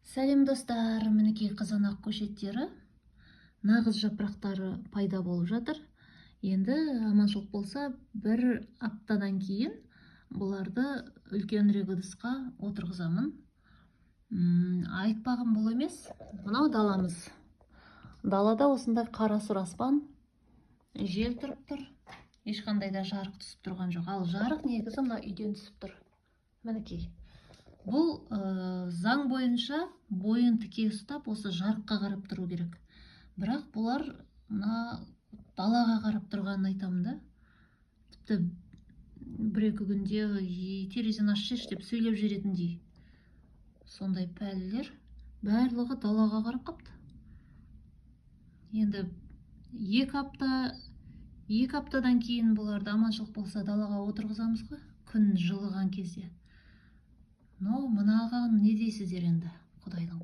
Сәлем достар, мінекей қызанақ көшеттері, нағыз жапырақтары пайда болып жатыр. Енді аманшылық болса, бір аптадан кейін бұларды үлкенірек ыдысқа отырғызамын. Айтпағым бұл емес, мынау даламыз. Далада осындай қара сұр аспан, жел тұрып тұр. Ешқандай да жарық түсіп тұрған жоқ. Ал жарық негізі мына үйден түсіп тұр. Мінекей. Бұл заң бойынша бойын тіке ұстап, осы жарыққа қарап тұру керек. Бірақ бұлар далаға қарап тұрғанын айтамын да. Тіпті бір-екі күнде терезені ашшы деп сөйлеп жүретіндей. Сондай пәлелер барлығы далаға қарап қапты. Енді екі аптадан кейін бұларды аманшылық болса далаға отырғызамыз ғой, күн жылыған кезде. Мынаған не дейсіздер енді, Құдайдың